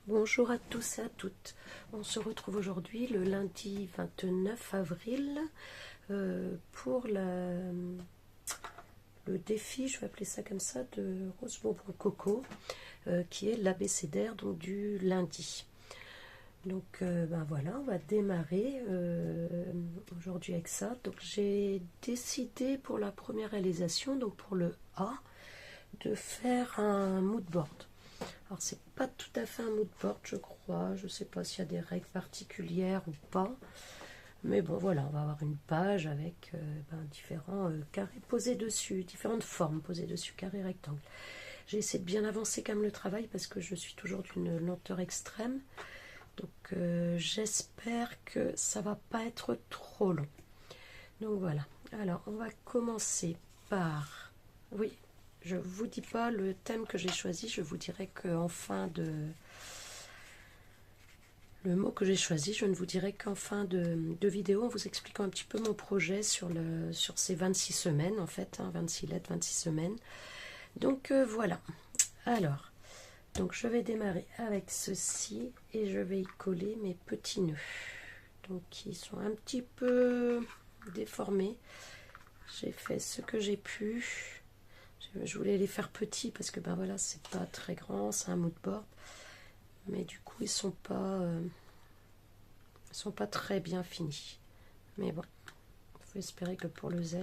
Bonjour à tous et à toutes. On se retrouve aujourd'hui le lundi 29 avril pour le défi, je vais appeler ça comme ça, de Rose Bonbon Coco, qui est l'abécédaire donc du lundi. Donc ben voilà, on va démarrer aujourd'hui avec ça. Donc j'ai décidé pour la première réalisation, donc pour le A, de faire un mood board. Alors c'est pas tout à fait un mood board, je crois, je sais pas s'il y a des règles particulières ou pas, mais bon voilà, on va avoir une page avec différents carrés posés dessus, différentes formes posées dessus, carrés, rectangles. J'ai essayé de bien avancer quand même le travail parce que je suis toujours d'une lenteur extrême, donc j'espère que ça va pas être trop long. Donc voilà, alors on va commencer par, oui, je vous dis pas le thème que j'ai choisi, je vous dirai qu'en fin de... Le mot que j'ai choisi, je ne vous dirai qu'en fin de vidéo en vous expliquant un petit peu mon projet sur ces 26 semaines, en fait, 26 lettres, 26 semaines. Donc voilà. Alors, donc je vais démarrer avec ceci et je vais y coller mes petits nœuds. Donc ils sont un petit peu déformés. J'ai fait ce que j'ai pu. Je voulais les faire petits parce que ben voilà, c'est pas très grand, c'est un mood board. Mais du coup, ils sont pas très bien finis. Mais bon, il faut espérer que pour le Z,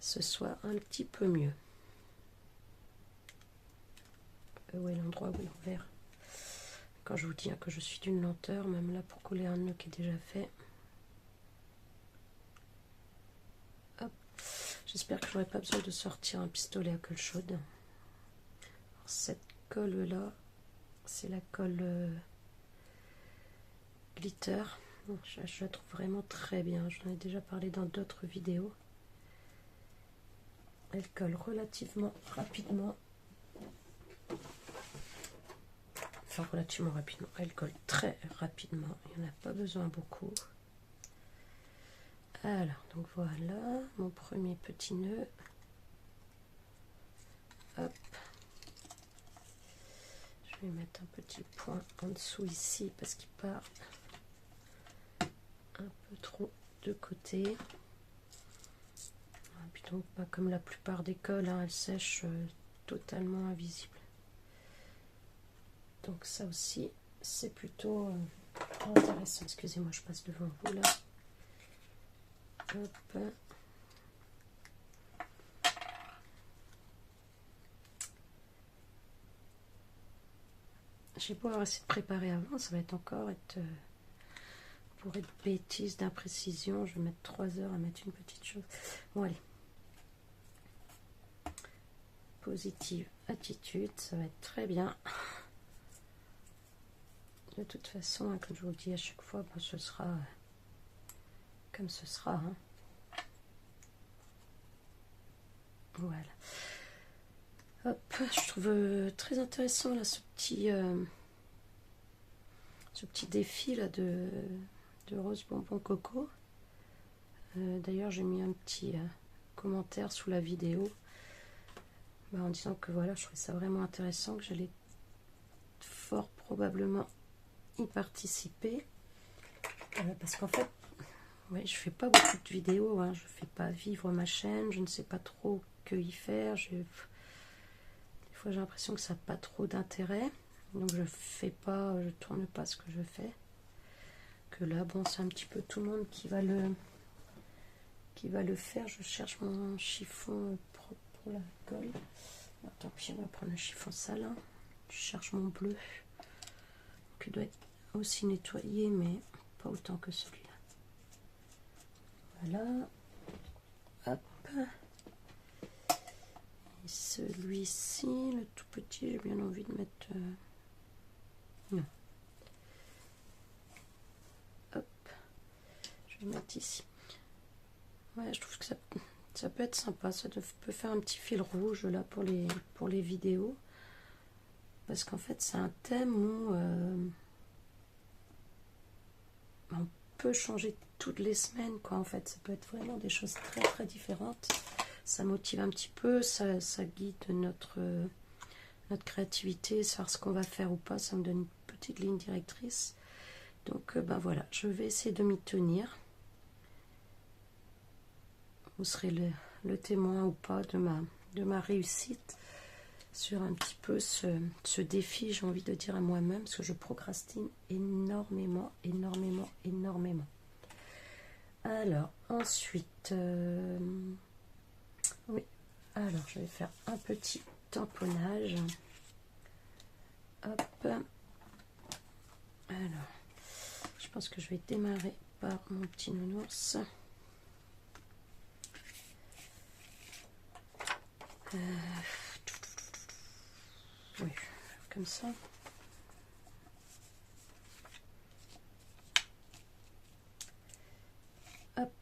ce soit un petit peu mieux. Où est l'endroit où l'envers? Quand je vous dis que je suis d'une lenteur, même là pour coller un nœud qui est déjà fait. Hop. J'espère que j'aurai pas besoin de sortir un pistolet à colle chaude. Alors, cette colle là, c'est la colle glitter. Je la trouve vraiment très bien. J'en ai déjà parlé dans d'autres vidéos. Elle colle relativement rapidement. Enfin, relativement rapidement. Elle colle très rapidement. Il n'y en a pas besoin beaucoup. Alors, donc voilà mon premier petit nœud. Hop. Je vais mettre un petit point en dessous ici parce qu'il part un peu trop de côté. Et puis donc, comme la plupart des colles, hein, elles sèchent totalement invisibles. Donc ça aussi, c'est plutôt intéressant. Excusez-moi, je passe devant vous là. Hop. J'ai beau avoir essayé de préparer avant, ça va être encore pour être bêtise d'imprécision. Je vais mettre 3 heures à mettre une petite chose. Bon allez. Positive attitude, ça va être très bien. De toute façon, hein, comme je vous le dis à chaque fois, bon, ce sera comme ce sera. Hein. Voilà. Hop, je trouve très intéressant là ce petit défi là de Rose Bonbon Coco. D'ailleurs, j'ai mis un petit commentaire sous la vidéo en disant que voilà, je trouvais ça vraiment intéressant, que j'allais fort probablement y participer. Parce qu'en fait, ouais, je fais pas beaucoup de vidéos, hein, je fais pas vivre ma chaîne, je ne sais pas trop que y faire. Des fois, j'ai l'impression que ça n'a pas trop d'intérêt, donc je tourne pas ce que je fais. Que là, bon, c'est un petit peu tout le monde qui va le faire. Je cherche mon chiffon propre pour la colle. Bon, tant pis, on va prendre le chiffon sale. Hein. Je cherche mon bleu, qui doit être aussi nettoyé, mais pas autant que celui-là. Voilà. Hop. Et celui-ci, le tout petit, j'ai bien envie de mettre... Non. Hop. Je vais mettre ici. Ouais, je trouve que ça peut être sympa. Ça peut faire un petit fil rouge là pour les vidéos. Parce qu'en fait, c'est un thème où on peut changer toutes les semaines, quoi. En fait, ça peut être vraiment des choses très très différentes. Ça motive un petit peu, ça guide notre créativité, savoir ce qu'on va faire ou pas, ça me donne une petite ligne directrice. Donc ben voilà, je vais essayer de m'y tenir. Vous serez le témoin ou pas de ma réussite sur un petit peu ce défi, j'ai envie de dire à moi-même, parce que je procrastine énormément, énormément, énormément. Alors, ensuite, oui, alors je vais faire un petit tamponnage. Hop. Alors, je pense que je vais démarrer par mon petit nounours. Oui, comme ça. Hop.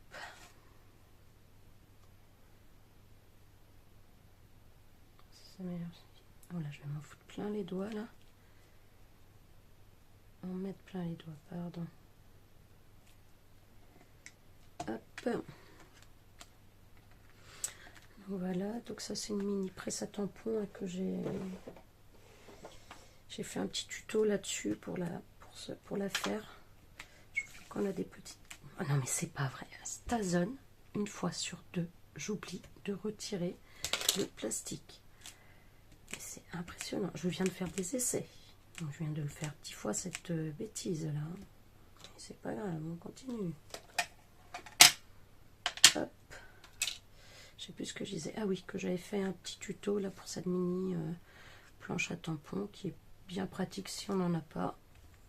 Voilà, je vais m'en foutre plein les doigts là. En mettre plein les doigts, pardon. Hop. Voilà, donc ça c'est une mini presse à tampon hein, que j'ai fait un petit tuto là-dessus pour la faire. Je trouve qu'on a des petites... Oh non mais c'est pas vrai, Stazone, une fois sur deux, j'oublie de retirer le plastique. C'est impressionnant, je viens de faire des essais. Je viens de le faire 10 fois cette bêtise là. C'est pas grave, on continue. Hop. Je sais plus ce que je disais. Ah oui, que j'avais fait un petit tuto là pour cette mini planche à tampons qui est bien pratique si on n'en a pas.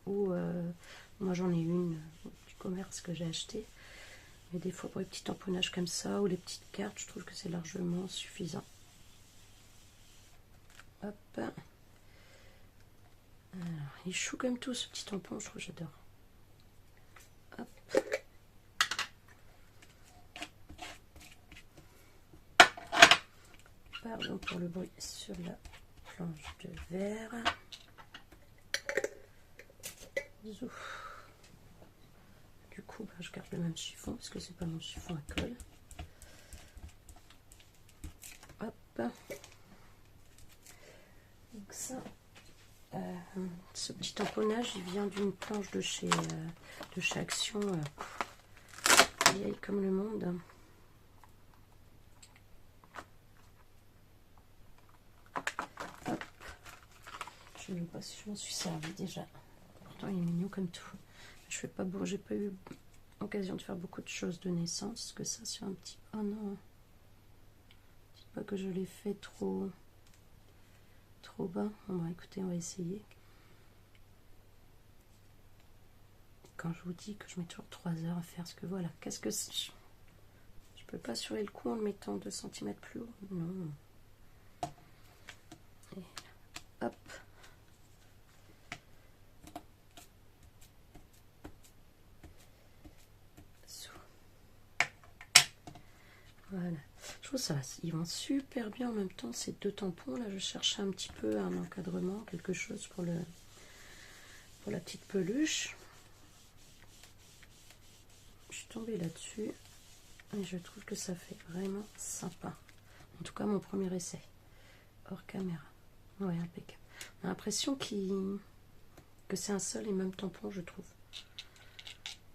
Ou moi j'en ai une du commerce que j'ai acheté. Mais des fois pour les petits tamponnages comme ça ou les petites cartes, je trouve que c'est largement suffisant. Hop. Alors, il est chou comme tout ce petit tampon, je trouve, j'adore. Hop. Pardon pour le bruit sur la planche de verre. Zouf. Du coup, je garde le même chiffon parce que c'est pas mon chiffon à colle. Hop. Donc ça, ce petit tamponnage, il vient d'une planche de chez Action, vieille comme le monde. Hop. Je ne sais pas si je m'en suis servi déjà. Pourtant, il est mignon comme tout. Je fais pas bon, j'ai pas eu occasion de faire beaucoup de choses de naissance, que ça sur un petit... Oh non, dites pas que je l'ai fait trop bas. Bon bah écoutez, on va essayer. Quand je vous dis que je mets toujours 3 heures à faire ce que voilà, qu'est-ce que c'est? Je peux pas sur le coup en le mettant 2 cm plus haut. Non. Et hop. Voilà. Je trouve ça, ils vont super bien en même temps ces deux tampons. Là, je cherchais un petit peu un encadrement, quelque chose pour la petite peluche. Je suis tombée là-dessus et je trouve que ça fait vraiment sympa. En tout cas, mon premier essai hors caméra. Ouais, impeccable. On a l'impression que c'est un seul et même tampon, je trouve.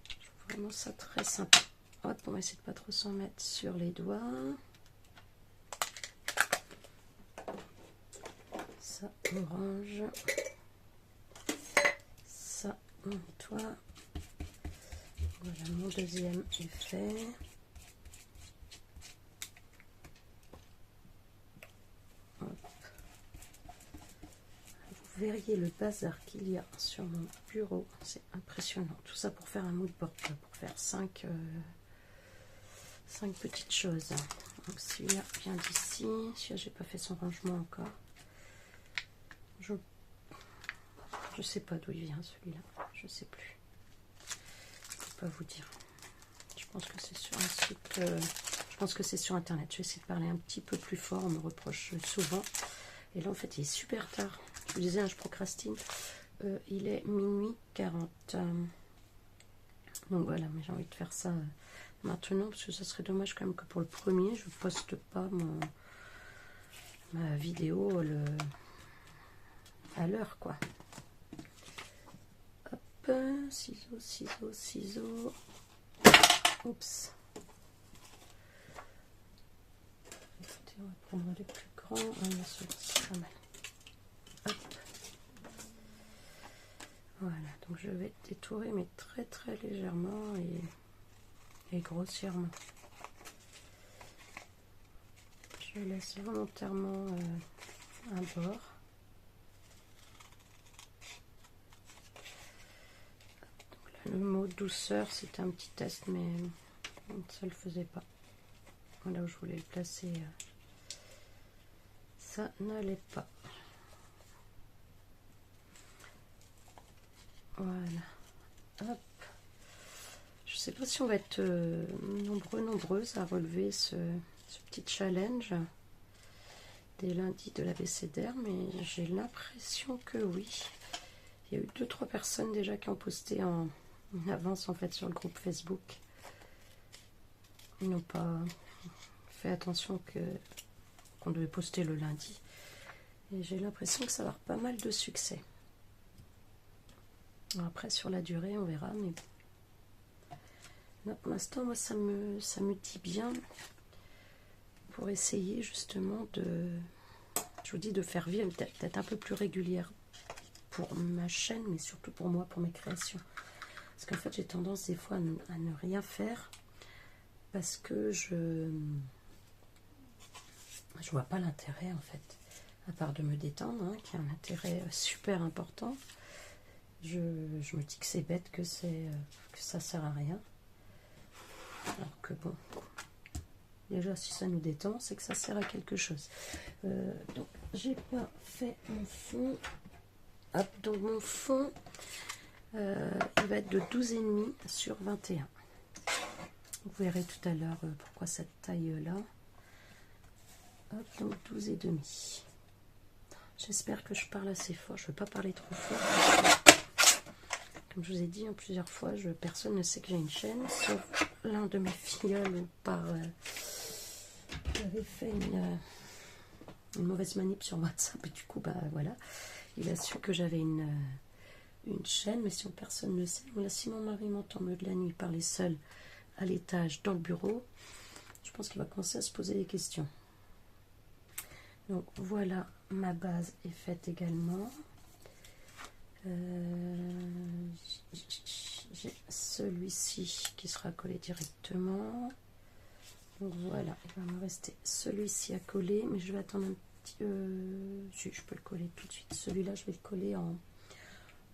Je trouve vraiment ça très sympa. Hop, on va essayer de pas trop s'en mettre sur les doigts. Ça, orange. Ça, on nettoie. Voilà, mon deuxième est fait. Hop. Vous verriez le bazar qu'il y a sur mon bureau. C'est impressionnant. Tout ça pour faire un mood board, pour faire 5 petites choses. Donc celui-là vient d'ici. Celui-là, j'ai pas fait son rangement encore. Je sais pas d'où il vient celui-là. Je sais plus. Je peux pas vous dire. Je pense que c'est sur un site. Je pense que c'est sur internet. Je vais essayer de parler un petit peu plus fort. On me reproche souvent. Et là en fait il est super tard. Je vous disais, hein, je procrastine. Il est minuit 40. Donc voilà, mais j'ai envie de faire ça maintenant parce que ça serait dommage quand même que pour le premier je poste pas ma vidéo à l'heure, quoi. Hop, ciseaux, ciseaux, ciseaux. Oups. On va prendre les plus grands. C'est pas mal. Hop. Voilà, donc je vais détourer, mais très très légèrement et grossièrement. Je laisse volontairement un bord. Donc là, le mot douceur, c'était un petit test, mais ça ne le faisait pas. Là où je voulais le placer, ça n'allait pas. Voilà. Hop. Je sais pas si on va être nombreuses à relever ce petit challenge des lundis de l'abécédaire, mais j'ai l'impression que oui. Il y a eu 2-3 personnes déjà qui ont posté en avance en fait sur le groupe Facebook. Ils n'ont pas fait attention qu'on devait poster le lundi. Et j'ai l'impression que ça va avoir pas mal de succès. Après sur la durée on verra, mais là, pour l'instant moi ça me dit bien pour essayer justement je vous dis, de faire vivre peut-être un peu plus régulière pour ma chaîne, mais surtout pour moi, pour mes créations. Parce qu'en fait j'ai tendance des fois à ne rien faire parce que je vois pas l'intérêt en fait, à part de me détendre, hein, qui a un intérêt super important. Je me dis que c'est bête, que ça sert à rien. Alors que bon, déjà si ça nous détend, c'est que ça sert à quelque chose. Donc j'ai pas fait mon fond. Hop, donc mon fond, il va être de 12,5 sur 21. Vous verrez tout à l'heure pourquoi cette taille là. Hop, donc 12,5. J'espère que je parle assez fort. Je ne veux pas parler trop fort. Comme je vous ai dit plusieurs fois, personne ne sait que j'ai une chaîne, sauf l'un de mes filleuls j'avais fait une mauvaise manip sur WhatsApp et du coup, bah voilà, il a su que j'avais une chaîne, mais sinon personne ne sait. Là, si mon mari m'entend au milieu de la nuit parler seul à l'étage dans le bureau, je pense qu'il va commencer à se poser des questions. Donc voilà, ma base est faite également. J'ai celui-ci qui sera collé directement. Donc voilà, il va me rester celui-ci à coller, mais je vais attendre un petit... si je peux le coller tout de suite. Celui-là, je vais le coller en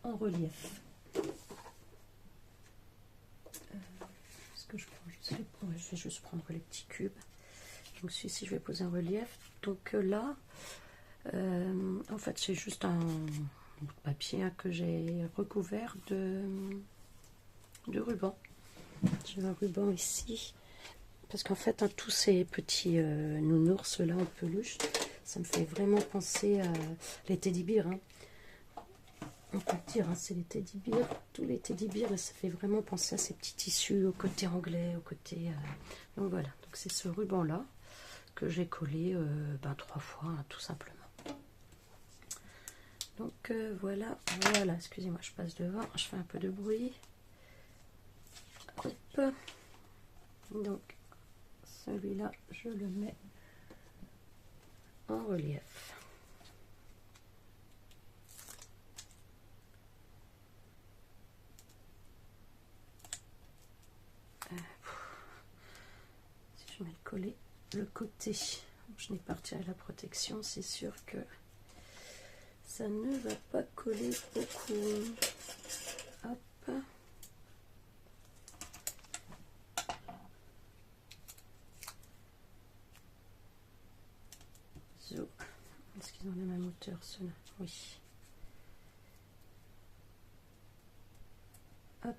relief. Est-ce que je prends juste les... Ouais, je vais juste prendre les petits cubes. Donc celui-ci, je vais poser en relief. Donc là, en fait, c'est juste un bout de papier hein, que j'ai recouvert de ruban. J'ai un ruban ici. Parce qu'en fait, hein, tous ces petits nounours là en peluche, ça me fait vraiment penser à les teddy bears. Hein. On peut dire, hein, c'est les teddy bears. Tous les teddy bears, ça fait vraiment penser à ces petits tissus au côté anglais, au côté... Donc voilà, donc c'est ce ruban là que j'ai collé 3 fois, hein, tout simplement. Donc voilà, excusez-moi, je passe devant, je fais un peu de bruit. Hop. Donc celui-là, je le mets en relief. Si je mets le collet, le côté, je n'ai pas retiré la protection, c'est sûr que ça ne va pas coller beaucoup. Hop. Zo. Est-ce qu'ils ont la même hauteur ceux-là? Oui. Hop.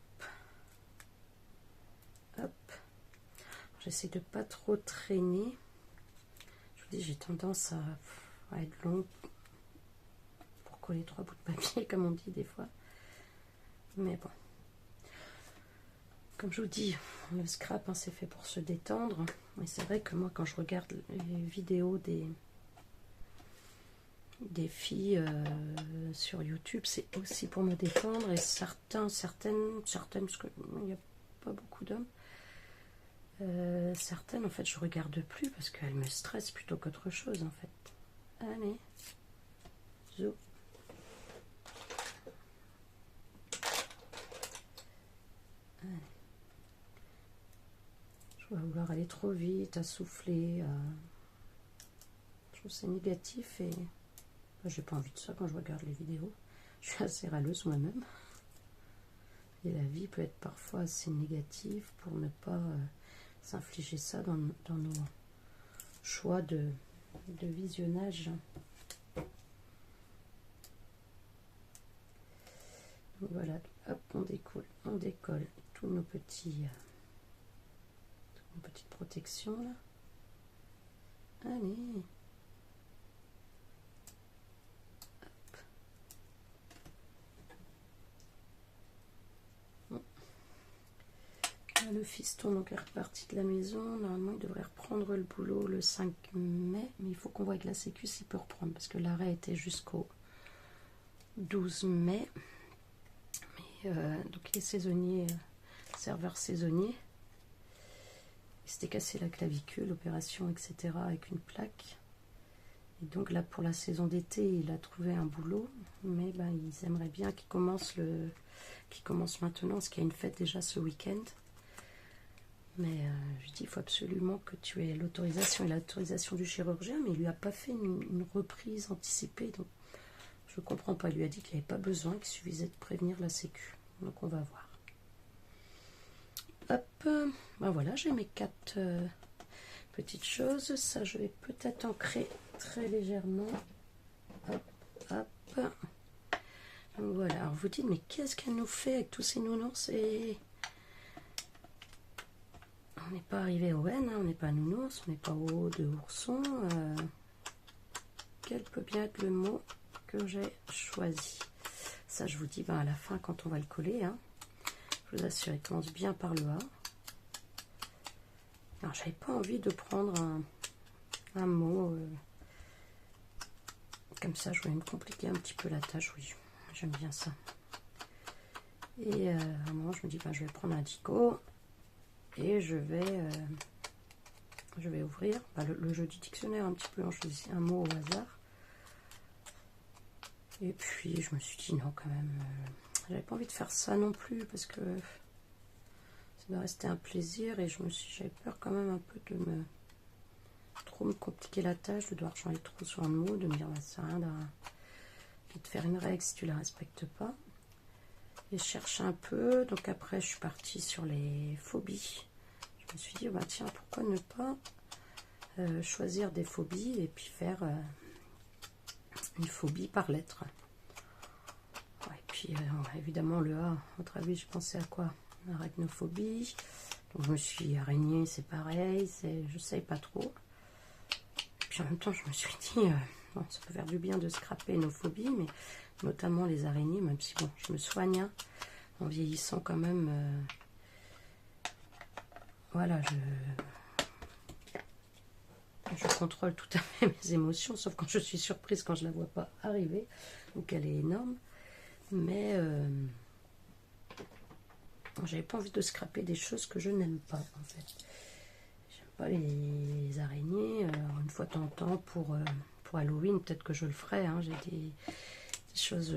Hop. J'essaie de pas trop traîner. Je vous dis, j'ai tendance à être long pour coller 3 bouts de papier, comme on dit des fois. Mais bon. Comme je vous dis, le scrap, hein, c'est fait pour se détendre. Mais c'est vrai que moi, quand je regarde les vidéos défis sur YouTube, c'est aussi pour me défendre. Et certaines, parce qu'il n'y a pas beaucoup d'hommes, certaines, en fait, je regarde plus parce qu'elles me stressent plutôt qu'autre chose, en fait. Allez, zo. Allez. Je vais vouloir aller trop vite, à souffler. Je trouve que c'est négatif et j'ai pas envie de ça quand je regarde les vidéos. Je suis assez râleuse moi-même. Et la vie peut être parfois assez négative pour ne pas s'infliger ça dans nos choix de visionnage. Donc voilà, hop, on décolle tous nos petits toutes nos petites protections là. Allez. Le fiston donc est reparti de la maison. Normalement, il devrait reprendre le boulot le 5 mai. Mais il faut qu'on voit avec la sécu s'il peut reprendre. Parce que l'arrêt était jusqu'au 12 mai. Mais, donc il est saisonnier, serveur saisonnier. Il s'était cassé la clavicule, opération, etc. avec une plaque. Et donc là, pour la saison d'été, il a trouvé un boulot. Mais ben, ils aimeraient bien qu'il commence maintenant. Parce qu'il y a une fête déjà ce week-end. Mais je dis, il faut absolument que tu aies l'autorisation et l'autorisation du chirurgien, mais il lui a pas fait une reprise anticipée. Donc, je ne comprends pas. Il lui a dit qu'il n'y avait pas besoin, qu'il suffisait de prévenir la sécu. Donc, on va voir. Hop, ben voilà, j'ai mes 4 petites choses. Ça, je vais peut-être ancrer très légèrement. Hop, hop. Donc, voilà. Alors, vous dites, mais qu'est-ce qu'elle nous fait avec tous ces nounours et... On n'est pas arrivé au N, hein, on n'est pas nounours, on n'est pas au haut de ourson. Quel peut bien être le mot que j'ai choisi? Ça, je vous dis ben, à la fin quand on va le coller. Hein. Je vous assure, il commence bien par le A. Alors, j'avais pas envie de prendre un mot comme ça. Je voulais me compliquer un petit peu la tâche. Oui, j'aime bien ça. Et à un moment, je me dis, ben, je vais prendre un dico. Et je vais ouvrir le jeu du dictionnaire un petit peu en choisissant un mot au hasard. Et puis je me suis dit non quand même, j'avais pas envie de faire ça non plus parce que ça doit rester un plaisir et j'avais peur quand même un peu de trop me compliquer la tâche, de devoir changer trop sur un mot, de me dire bah, ça sert à rien de te faire une règle si tu la respectes pas. Et je cherche un peu, donc après je suis partie sur les phobies. Je me suis dit, bah tiens, pourquoi ne pas choisir des phobies et puis faire une phobie par lettre. Ouais, et puis évidemment le A, à votre avis, je pensais à quoi? Arachnophobie. Donc je me suis dit, araignée, c'est pareil, je sais pas trop. Et puis en même temps, je me suis dit, bon, ça peut faire du bien de scraper nos phobies, mais notamment les araignées, même si bon, je me soigne hein, en vieillissant quand même. Voilà, je contrôle tout à fait mes émotions, sauf quand je suis surprise, quand je la vois pas arriver. Donc elle est énorme. Mais j'avais pas envie de scraper des choses que je n'aime pas, en fait. J'aime pas les araignées. Une fois de temps en temps, pour Halloween, peut-être que je le ferai. Hein. J'ai des choses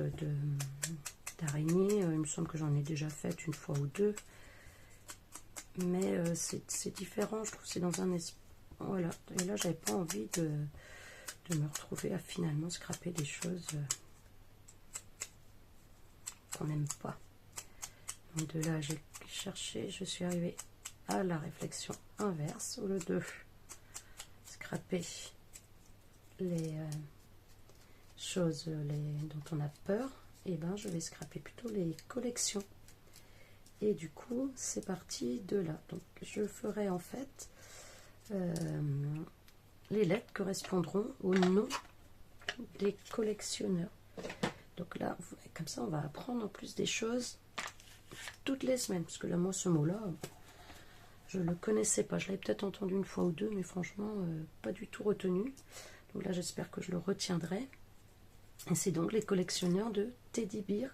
d'araignées. Il me semble que j'en ai déjà fait une fois ou deux. Mais c'est différent, je trouve. C'est dans un esprit. Voilà. Et là, j'avais pas envie de me retrouver à finalement scraper des choses qu'on n'aime pas. Donc de là, j'ai cherché, je suis arrivée à la réflexion inverse, au lieu de scraper les choses dont on a peur, et ben je vais scraper plutôt les collections. Et du coup, c'est parti de là. Donc je ferai en fait les lettres correspondront au nom des collectionneurs. Donc là, comme ça, on va apprendre en plus des choses toutes les semaines. Parce que là, moi, ce mot-là, je ne le connaissais pas. Je l'avais peut-être entendu une fois ou deux, mais franchement, pas du tout retenu. Donc là, j'espère que je le retiendrai. Et c'est donc les collectionneurs de Teddy Bear.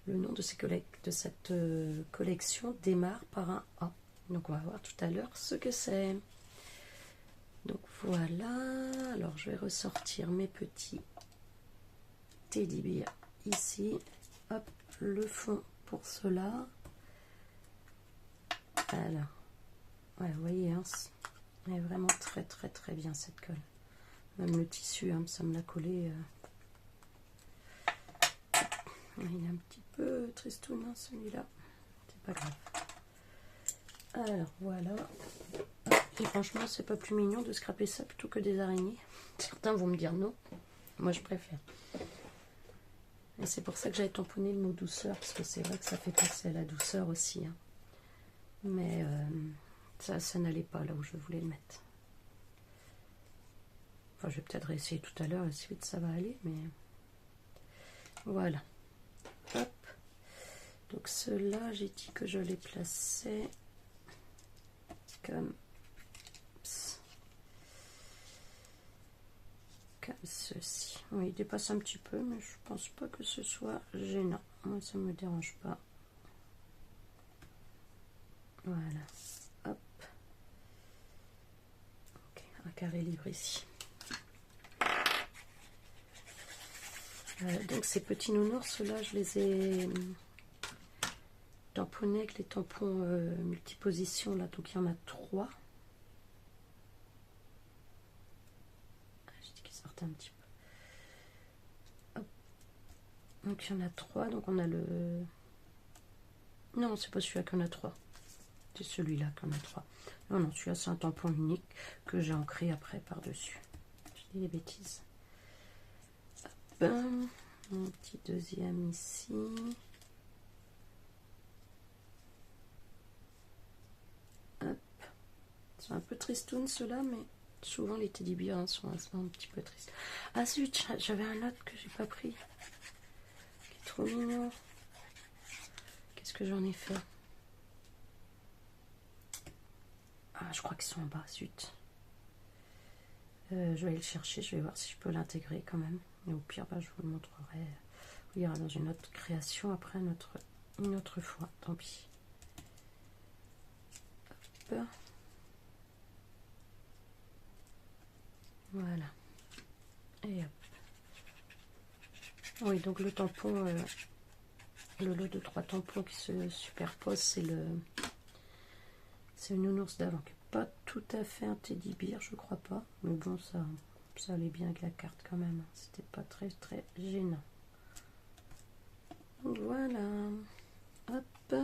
Le nom de, de cette collection démarre par un A. Donc on va voir tout à l'heure ce que c'est. Donc voilà, alors je vais ressortir mes petits Teddy Bear ici. Hop, le fond pour cela. Alors, ouais, vous voyez, hein, elle est vraiment très très très bien cette colle. Même le tissu, hein, ça me l'a collé. Il est un petit peu tristoun, hein, celui-là. C'est pas grave. Alors voilà. Et franchement, c'est pas plus mignon de scraper ça plutôt que des araignées. Certains vont me dire non. Moi, je préfère. Et c'est pour ça que j'avais tamponné le mot douceur, parce que c'est vrai que ça fait penser à la douceur aussi. Hein. Mais ça n'allait pas là où je voulais le mettre. Enfin, je vais peut-être réessayer tout à l'heure, et ensuite ça va aller, mais voilà. Hop. Donc ceux-là, j'ai dit que je les plaçais comme ceci. Oui, il dépasse un petit peu, mais je pense pas que ce soit gênant. Moi, ça me dérange pas. Voilà. Hop. Ok, un carré libre ici. Donc ces petits nounours, là, je les ai tamponnés avec les tampons multiposition, là, donc il y en a 3. J'ai dit qu'ils sortaient un petit peu. Hop. Donc il y en a 3, donc on a le... Non, c'est pas celui-là qu'on a 3. C'est celui-là qu'on a 3. Non, non, celui-là, c'est un tampon unique que j'ai ancré après par-dessus. Je dis des bêtises. Hop. Un petit deuxième ici. Hop. C'est un peu tristoun ceux-là, mais souvent les teddy bears hein, sont un petit peu tristes. Ah zut, j'avais un autre que j'ai pas pris. Qui est trop mignon. Qu'est-ce que j'en ai fait? Ah, je crois qu'ils sont en bas, zut. Je vais aller le chercher, je vais voir si je peux l'intégrer quand même. Et au pire, bah, je vous le montrerai. Il y aura dans une autre création après une autre fois, tant pis. Hop. Voilà. Et hop. Oui, donc le tampon, le lot de 3 tampons qui se superposent, c'est le nounours d'avant qui n'est pas tout à fait un teddy bear, je crois pas. Mais bon, ça allait bien avec la carte quand même. C'était pas très très gênant. Voilà. Hop.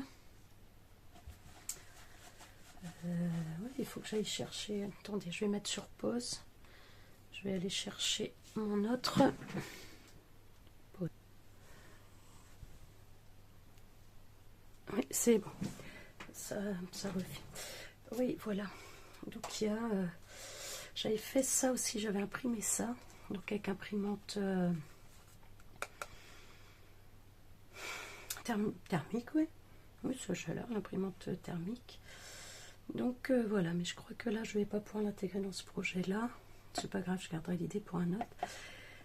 Oui, il faut que j'aille chercher. Attendez, je vais mettre sur pause. Je vais aller chercher mon autre. Oui, c'est bon. Ça refait. Oui, voilà. Donc il y a... j'avais fait ça aussi, j'avais imprimé ça. Donc avec imprimante thermique, oui. Oui, c'est chaleur, l'imprimante thermique. Donc voilà, mais je crois que là, je vais pas pouvoir l'intégrer dans ce projet-là. C'est pas grave, je garderai l'idée pour un autre.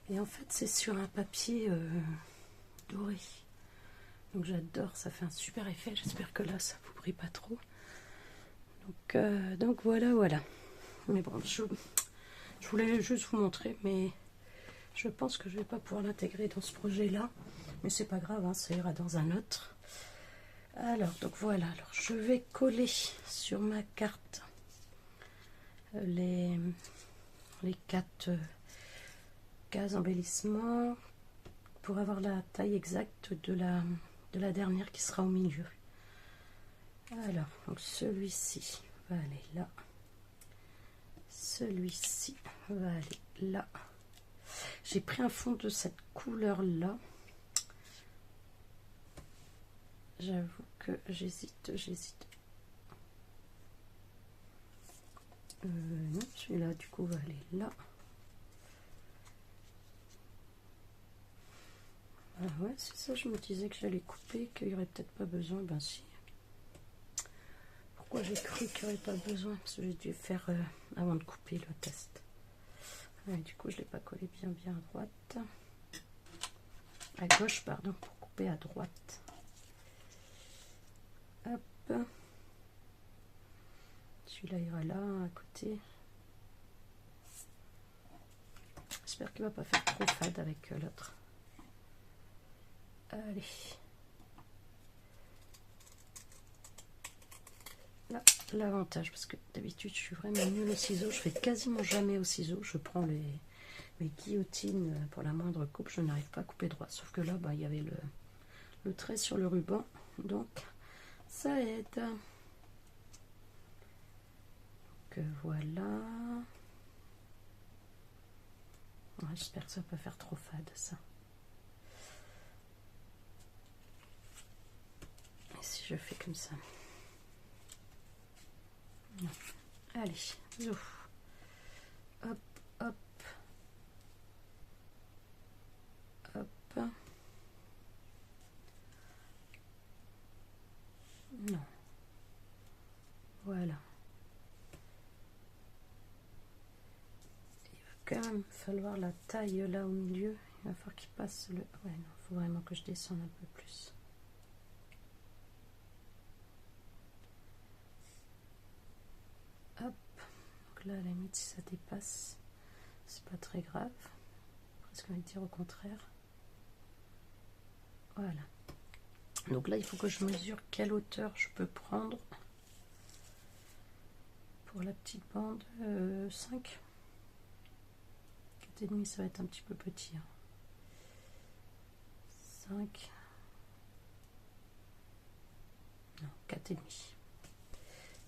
Et en fait, c'est sur un papier doré. Donc j'adore, ça fait un super effet. J'espère que là, ça vous brille pas trop. Donc voilà. Mais bon, je voulais juste vous montrer, mais je pense que je vais pas pouvoir l'intégrer dans ce projet-là. Mais c'est pas grave, hein, ça ira dans un autre. Alors, donc voilà. Alors, je vais coller sur ma carte les 4 cases embellissement pour avoir la taille exacte de la dernière qui sera au milieu. Alors, donc celui-ci va aller là. Celui-ci va aller là. J'ai pris un fond de cette couleur-là. J'avoue que j'hésite. Non, celui-là, du coup, va aller là. Ah ouais, c'est ça, je me disais que j'allais couper, qu'il n'y aurait peut-être pas besoin. Ben si. Pourquoi j'ai cru qu'il n'y aurait pas besoin? Parce que j'ai dû faire avant de couper le test. Ouais, du coup, je ne l'ai pas collé bien à droite. à gauche, pardon, pour couper à droite. Hop. Celui-là ira là, à côté. J'espère qu'il ne va pas faire trop fade avec l'autre. Allez. Là, l'avantage, parce que d'habitude je suis vraiment nulle au ciseau, je fais quasiment jamais au ciseau. Je prends mes guillotines pour la moindre coupe, je n'arrive pas à couper droit. Sauf que là, bah, il y avait le trait sur le ruban, donc ça aide. Donc voilà. Ouais, j'espère que ça va pas faire trop fade ça. Et si je fais comme ça. Non. Allez, zo. Hop, hop. Hop. Non. Voilà. Il va quand même falloir la taille là au milieu. Il va falloir qu'il passe le... Ouais, non, il faut vraiment que je descende un peu plus. Hop. Donc là, à la limite, si ça dépasse, c'est pas très grave. Presque on va dire au contraire. Voilà. Donc là, il faut que je mesure quelle hauteur je peux prendre pour la petite bande. 5. 4,5, ça va être un petit peu petit. 5. Non, 4,5.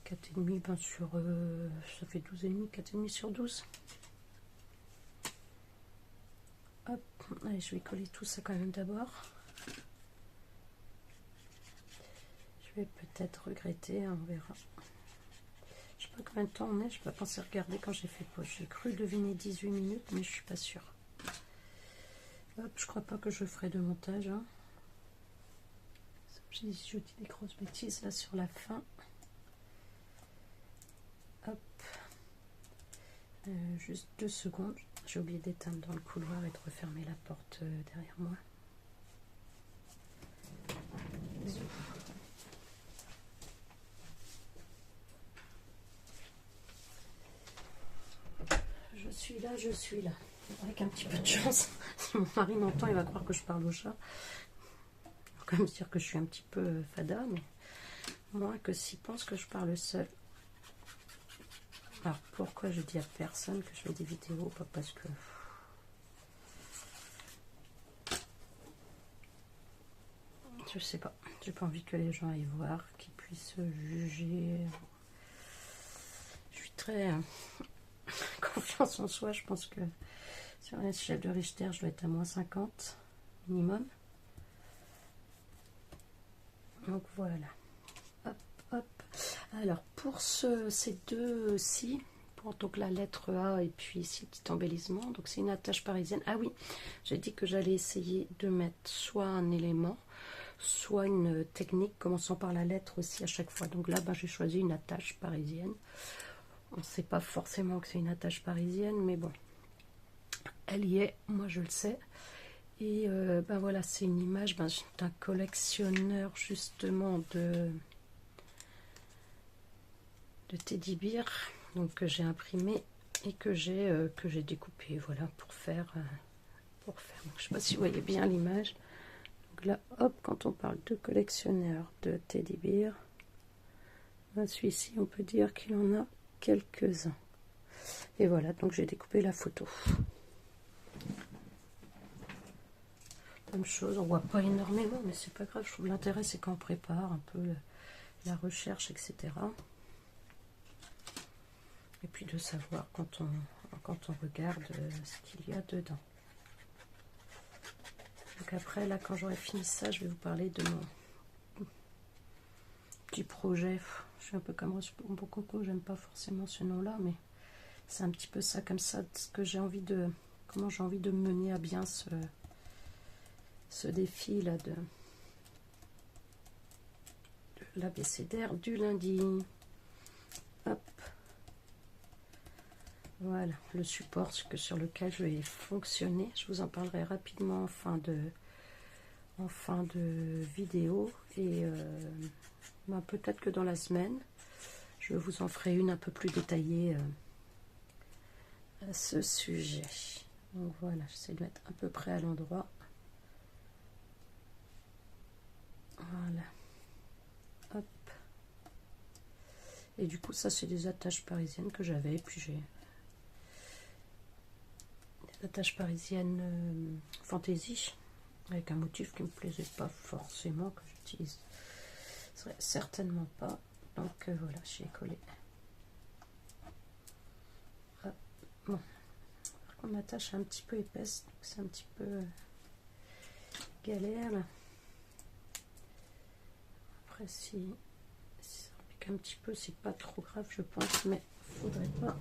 4,5, ben sur... ça fait 12,5, 4,5 sur 12. Hop, allez, je vais coller tout ça quand même d'abord. Je vais peut-être regretter, hein, on verra. Je sais pas combien de temps on est, je n'ai pas pensé regarder quand j'ai fait pause. J'ai cru deviner 18 minutes, mais je suis pas sûre. Hop, je crois pas que je ferai de montage. Hein. Je dis des grosses bêtises là sur la fin. Hop. Juste 2 secondes. J'ai oublié d'éteindre dans le couloir et de refermer la porte derrière moi. Je suis là. Avec un petit peu de chance. Si mon mari m'entend, il va croire que je parle au chat. Il va quand même se dire que je suis un petit peu fada, mais moins que s'il pense que je parle seule. Alors pourquoi je dis à personne que je fais des vidéos? Pas parce que... Je sais pas. J'ai pas envie que les gens aillent voir, qu'ils puissent juger. Je suis très... confiance en soi, je pense que sur l'échelle de Richter, je dois être à moins 50 minimum. Donc voilà. Hop, hop. Alors pour ces deux-ci, pour donc la lettre A et puis ici petit embellissement, donc c'est une attache parisienne. Ah oui, j'ai dit que j'allais essayer de mettre soit un élément, soit une technique commençant par la lettre aussi à chaque fois. Donc là, ben, j'ai choisi une attache parisienne. On ne sait pas forcément que c'est une attache parisienne, mais bon, elle y est, moi je le sais. Et ben voilà, c'est une image d'un collectionneur justement de teddy bear, donc que j'ai imprimé et que j'ai découpé, voilà, pour faire. Donc, je sais pas si vous voyez bien l'image. Donc là, hop, quand on parle de collectionneur de teddy bear, ben celui-ci, on peut dire qu'il en a quelques-uns. Et voilà, donc j'ai découpé la photo. Même chose, on voit pas énormément, mais c'est pas grave. Je trouve l'intérêt, c'est quand on prépare un peu la recherche, etc. Et puis de savoir quand on regarde ce qu'il y a dedans. Donc après, là, quand j'aurai fini ça, je vais vous parler de mon petit projet. Je suis un peu comme Bon Coco, j'aime pas forcément ce nom-là, mais c'est un petit peu ça, comme ça, ce que j'ai envie de... Comment j'ai envie de mener à bien ce défi là de l'abécédaire du lundi. Hop, voilà le support sur lequel je vais fonctionner. Je vous en parlerai rapidement en fin en fin de vidéo. Et ben, peut-être que dans la semaine, je vous en ferai une un peu plus détaillée à ce sujet. Donc voilà, j'essaie de mettre à peu près à l'endroit. Voilà. Hop. Et du coup, ça, c'est des attaches parisiennes que j'avais. Et puis j'ai des attaches parisiennes fantaisie, avec un motif qui me plaisait pas forcément, que j'utilise certainement pas. Donc voilà, j'y ai collé. Ah, bon, par contre, ma tâche est un petit peu épaisse, donc c'est un petit peu galère là. Après, si ça pique un petit peu, c'est pas trop grave, je pense, mais faudrait pas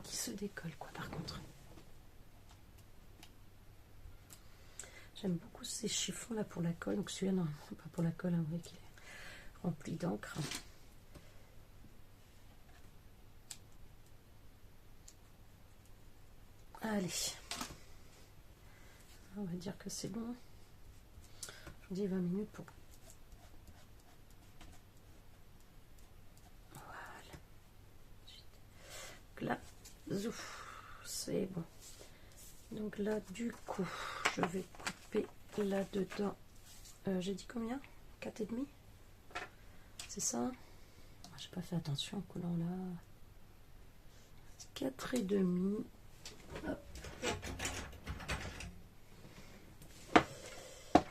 qu'il se décolle, quoi, par contre. J'aime beaucoup ces chiffons là pour la colle, donc celui-là, non, pas pour la colle, hein, vous voyez qu'il est rempli d'encre. Allez, on va dire que c'est bon. Je vous dis 20 minutes pour... Voilà. Donc là, zouf, c'est bon. Donc là, du coup, je vais couper là-dedans. J'ai dit combien? 4,5? C'est ça? J'ai pas fait attention en coulant là. 4,5. Hop.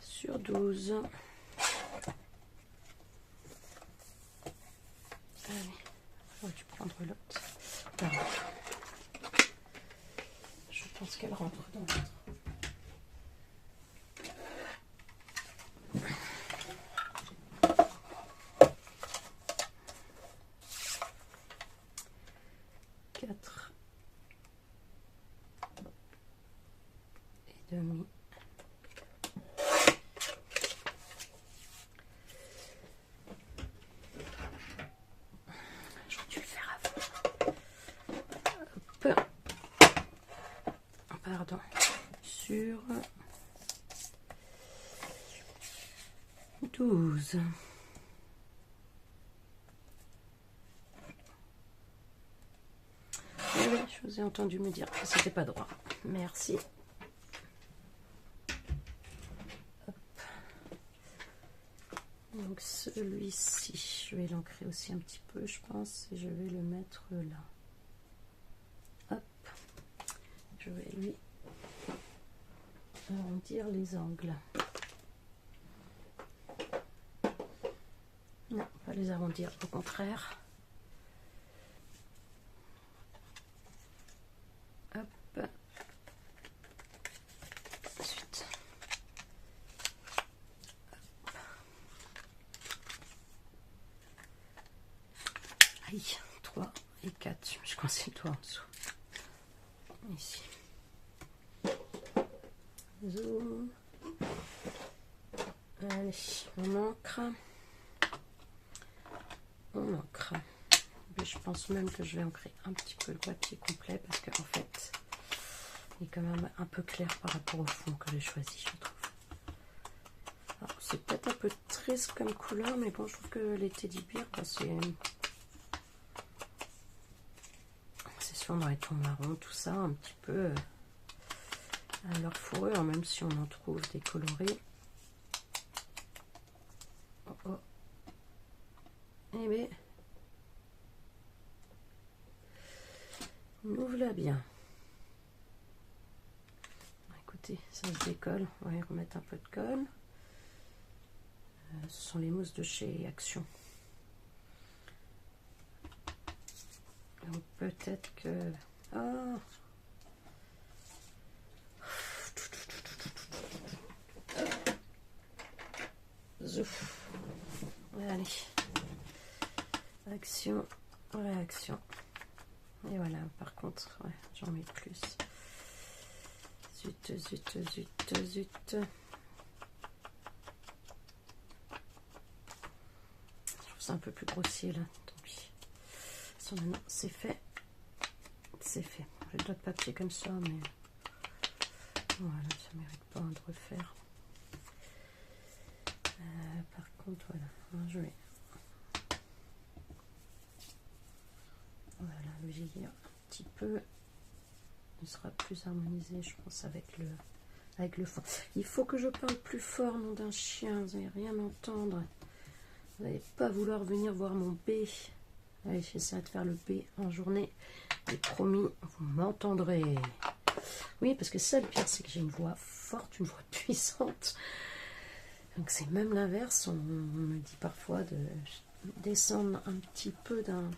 Sur 12. Allez, j'aurais dû prendre l'autre. Pardon. Je pense qu'elle rentre dans l'autre. Demi. J'aurais dû le faire avant. Hop. Pardon. Sur 12. Oui, je vous ai entendu me dire que c'était pas droit. Merci. Donc celui-ci, je vais l'ancrer aussi un petit peu, je pense, et je vais le mettre là. Hop, je vais lui arrondir les angles. Non, pas les arrondir, au contraire. Hop. Ensuite. Aïe, 3 et 4. Je coince le doigt en dessous. Ici. Zoom. Allez, on ancre. On ancre. Mais je pense même que je vais ancrer un petit peu le boîtier complet parce qu'en fait, il est quand même un peu clair par rapport au fond que j'ai choisi, je trouve. C'est peut-être un peu triste comme couleur, mais bon, je trouve que les teddy bears, bah, c'est souvent dans les tons marrons, tout ça, un petit peu à leur fourrure, même si on en trouve des colorés. Oh, oh. Eh bien, nous voilà bien. Écoutez, ça se décolle, on va y remettre un peu de colle. Ce sont les mousses de chez Action. Donc peut-être que... Ah, zouf. Allez. Action, réaction. Et voilà, par contre, ouais, j'en mets plus. Zut, zut, zut, zut. Je trouve ça un peu plus grossier là, tant pis. Maintenant, c'est fait. C'est fait. J'ai le doigt de papier comme ça, mais voilà, ça mérite pas de refaire. contre, voilà, je vais voilà, le vieillir un petit peu. Il sera plus harmonisé, je pense, avec le fond. Il faut que je parle plus fort, nom d'un chien, vous n'allez rien entendre. Vous n'allez pas vouloir venir voir mon B. Allez, j'essaie de faire le B en journée. Et promis, vous m'entendrez. Oui, parce que ça, le pire, c'est que j'ai une voix forte, une voix puissante. Donc c'est même l'inverse. On me dit parfois de descendre un petit peu d'un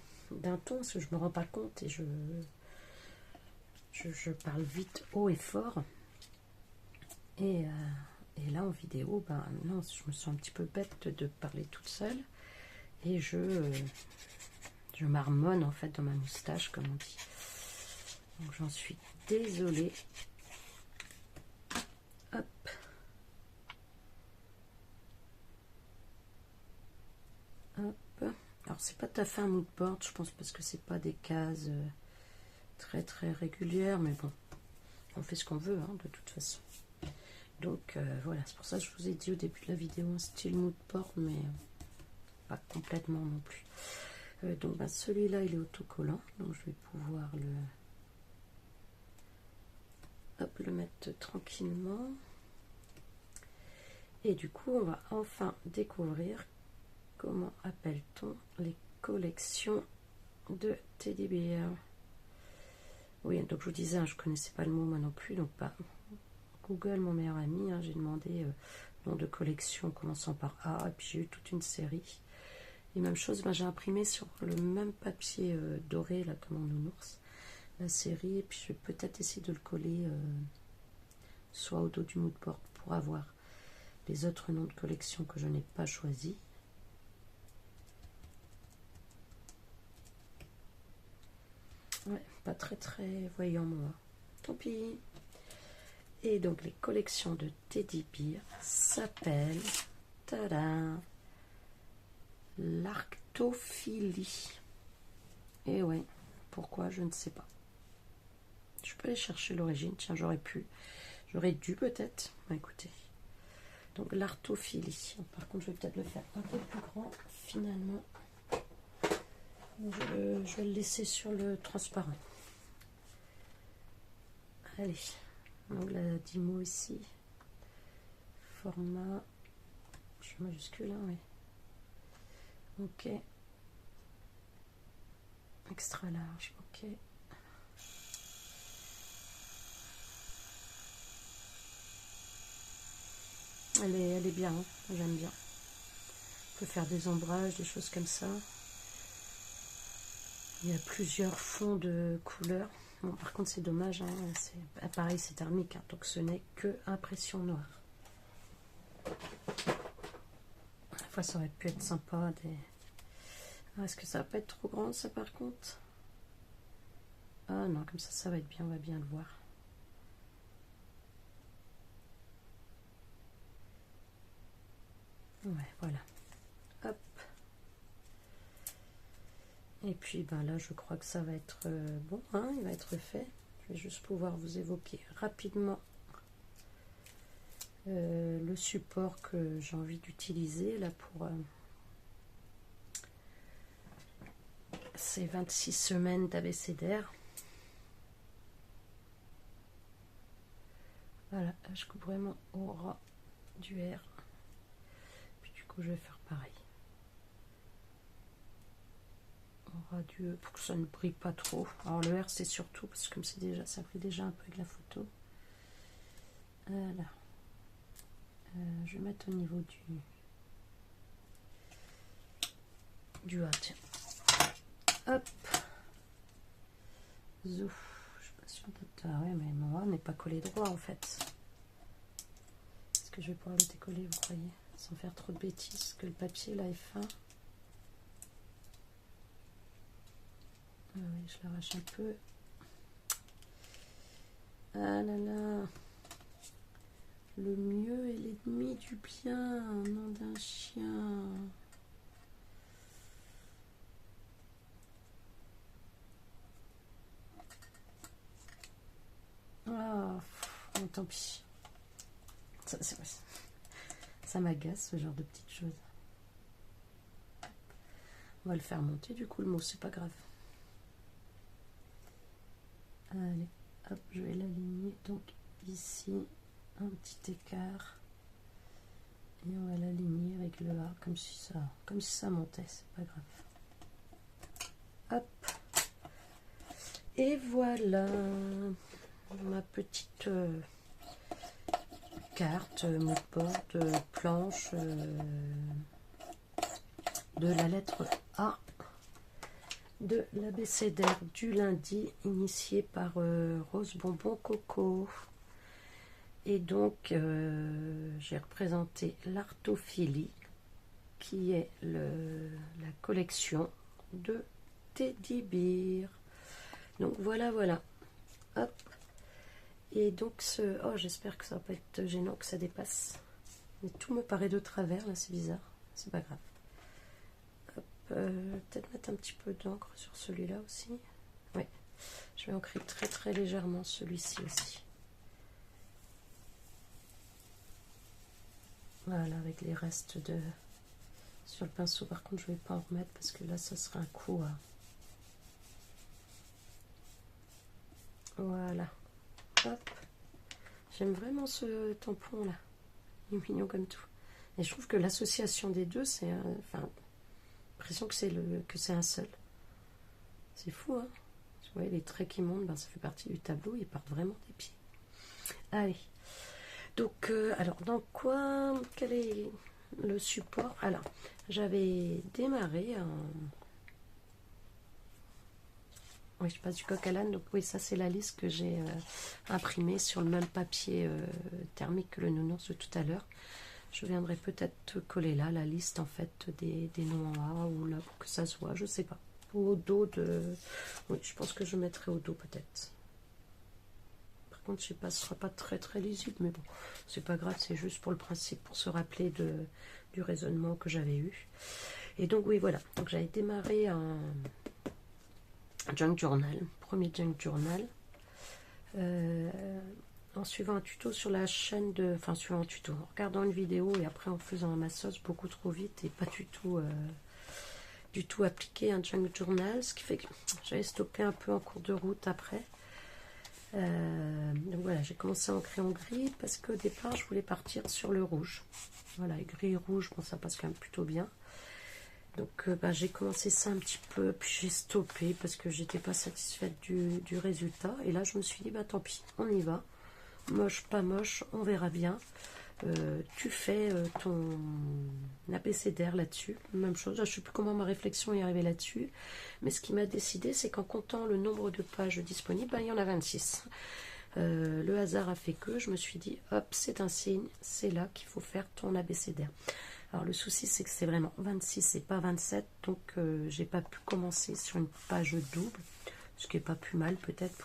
ton, parce que je ne me rends pas compte et je parle vite, haut et fort. Et là, en vidéo, ben non, je me sens un petit peu bête de parler toute seule. Et je marmonne, en fait, dans ma moustache, comme on dit. Donc, j'en suis désolée. Hop. Hop. Alors, c'est pas tout à fait un mood board, je pense, parce que c'est pas des cases très, très régulières. Mais bon, on fait ce qu'on veut, hein, de toute façon. Donc voilà, c'est pour ça que je vous ai dit au début de la vidéo un style mood board, mais pas complètement non plus. Donc ben, celui-là il est autocollant, donc je vais pouvoir le mettre tranquillement. Et du coup on va enfin découvrir comment appelle-t-on les collections de teddy bear. Oui, donc je vous disais, hein, je connaissais pas le mot moi non plus, donc pas. Google, mon meilleur ami, hein, j'ai demandé nom de collection commençant par A, et puis j'ai eu toute une série. Et même chose, ben, j'ai imprimé sur le même papier doré, là, comme en nounours, la série, et puis je vais peut-être essayer de le coller soit au dos du moodboard pour avoir les autres noms de collection que je n'ai pas choisis. Ouais, pas très très voyant moi. Tant pis. Et donc les collections de teddy bear s'appellent l'arctophilie. Et ouais, pourquoi je ne sais pas. Je peux aller chercher l'origine, tiens, j'aurais dû peut-être. Écoutez, donc l'arctophilie. Par contre, je vais peut-être le faire un peu plus grand finalement. Je vais le laisser sur le transparent. Allez. Donc la 10 mots ici, format, majuscule, hein, oui. Ok. Extra large, ok. Elle est bien, hein, j'aime bien. On peut faire des ombrages, des choses comme ça. Il y a plusieurs fonds de couleurs. Bon, par contre, c'est dommage, hein, pareil, c'est thermique, hein, donc ce n'est que impression noire. Des fois, ça aurait pu être sympa. Ah, est-ce que ça va pas être trop grand, ça, par contre? Ah non, comme ça va être bien, on va bien le voir. Ouais, voilà. Hop. Et puis ben là, je crois que ça va être bon, hein, il va être fait. Je vais juste pouvoir vous évoquer rapidement le support que j'ai envie d'utiliser là pour ces 26 semaines d'abécédaire. Voilà, là, je coupe vraiment au ras du R. Puis du coup, je vais faire pareil. Au ras du E pour que ça ne brille pas trop. Alors le R, c'est surtout parce que comme c'est déjà, ça brille déjà un peu avec la photo. Voilà. Je vais mettre au niveau du A, tiens. Hop. Zouf. Je suis pas sûre d'être... Ah ouais, mais mon A n'est pas collé droit en fait. Est-ce que je vais pouvoir le décoller, vous croyez? Sans faire trop de bêtises, parce que le papier là est fin. Ah oui, je l'arrache un peu. Ah là là. Le mieux est l'ennemi du bien, nom d'un chien. Ah, bon, tant pis. Ça m'agace ce genre de petites choses. On va le faire monter du coup le mot, c'est pas grave. Allez, hop, je vais l'aligner. Donc ici, un petit écart. Et on va l'aligner avec le A, comme si ça montait, c'est pas grave. Hop. Et voilà ma petite carte, moodboard, planche de la lettre A de l'abécédaire du lundi, initié par Rose Bonbon Coco. Et donc j'ai représenté l'arthophilie, qui est la collection de Teddy Bear. Donc voilà. Hop. Et donc oh, j'espère que ça va pas être gênant, que ça dépasse. Mais tout me paraît de travers là, c'est bizarre. C'est pas grave. Hop, peut-être mettre un petit peu d'encre sur celui-là aussi. Oui. Je vais ancrer très légèrement celui-ci aussi. Voilà, avec les restes sur le pinceau. Par contre, je vais pas en remettre parce que là, ça sera un coup à... Voilà. Hop. J'aime vraiment ce tampon là. Il est mignon comme tout. Et je trouve que l'association des deux, c'est... Enfin, l'impression que c'est un seul. C'est fou, hein. Vous voyez, les traits qui montent, ben, ça fait partie du tableau. Ils partent vraiment des pieds. Allez. Donc, alors, dans quoi... Quel est le support? Alors, j'avais démarré oui, je passe du coq à l'âne. Donc oui, ça c'est la liste que j'ai imprimée sur le même papier thermique que le nounours de tout à l'heure. Je viendrai peut-être coller là la liste en fait des noms en A ou là pour que ça se voit, je sais pas. Ou au dos de... Oui, je pense que je mettrai au dos peut-être. Par contre, je sais pas, ce sera pas très lisible, mais bon, c'est pas grave, c'est juste pour le principe, pour se rappeler du raisonnement que j'avais eu. Et donc oui, voilà. Donc j'avais démarré un junk journal, premier junk journal, en suivant un tuto sur la chaîne de... Enfin, suivant un tuto, en regardant une vidéo et après en faisant ma sauce beaucoup trop vite et pas du tout appliqué un junk journal, ce qui fait que j'avais stoppé un peu en cours de route après. Donc voilà, j'ai commencé à ancrer en gris parce qu'au départ, je voulais partir sur le rouge. Voilà, gris et rouge, bon, ça passe quand même plutôt bien. Donc j'ai commencé ça un petit peu, puis j'ai stoppé parce que j'étais pas satisfaite du résultat. Et là je me suis dit, bah tant pis, on y va. Moche, pas moche, on verra bien. Tu fais ton abécédaire là-dessus. Même chose, je ne sais plus comment ma réflexion est arrivée là-dessus. Mais ce qui m'a décidé, c'est qu'en comptant le nombre de pages disponibles, il y en a 26. Le hasard a fait que je me suis dit, hop, c'est un signe, c'est là qu'il faut faire ton abécédaire. Alors le souci c'est que c'est vraiment 26 et pas 27, donc j'ai pas pu commencer sur une page double, ce qui est pas plus mal peut-être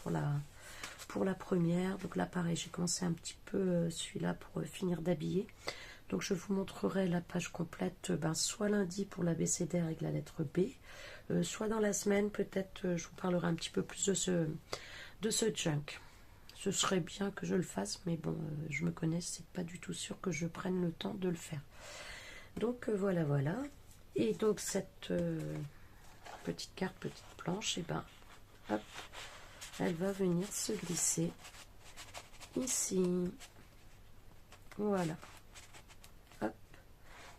pour la première. Donc là pareil, j'ai commencé un petit peu celui-là pour finir d'habiller. Donc je vous montrerai la page complète soit lundi pour l'abécédaire avec la lettre B, soit dans la semaine peut-être je vous parlerai un petit peu plus de ce junk. Ce serait bien que je le fasse, mais bon, je me connais, c'est pas du tout sûr que je prenne le temps de le faire. Donc voilà. Et donc cette petite carte, petite planche, et hop, elle va venir se glisser ici. Voilà. Hop.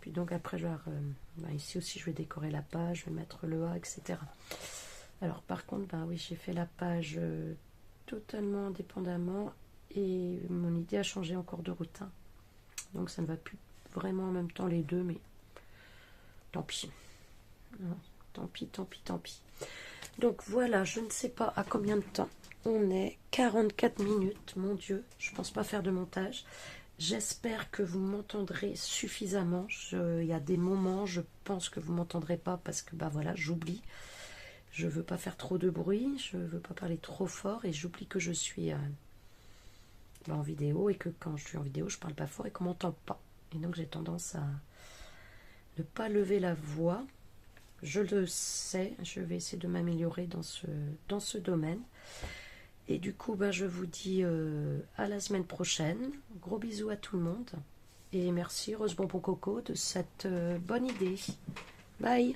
Puis donc après, je vais, ici aussi, je vais décorer la page, je vais mettre le A, etc. Alors par contre, oui, j'ai fait la page totalement indépendamment et mon idée a changé en cours de route. Hein. Donc ça ne va plus vraiment en même temps les deux, mais tant pis. Non, tant pis. Donc voilà, je ne sais pas à combien de temps on est. 44 minutes, mon Dieu, je pense pas faire de montage. J'espère que vous m'entendrez suffisamment. Il y a des moments, je pense que vous m'entendrez pas parce que voilà, j'oublie. Je veux pas faire trop de bruit, je veux pas parler trop fort et j'oublie que je suis en vidéo et que quand je suis en vidéo, je parle pas fort et qu'on m'entend pas. Et donc j'ai tendance à ne pas lever la voix. Je le sais, je vais essayer de m'améliorer dans ce domaine. Et du coup, je vous dis à la semaine prochaine. Gros bisous à tout le monde. Et merci Rose Bonbon Coco de cette bonne idée. Bye!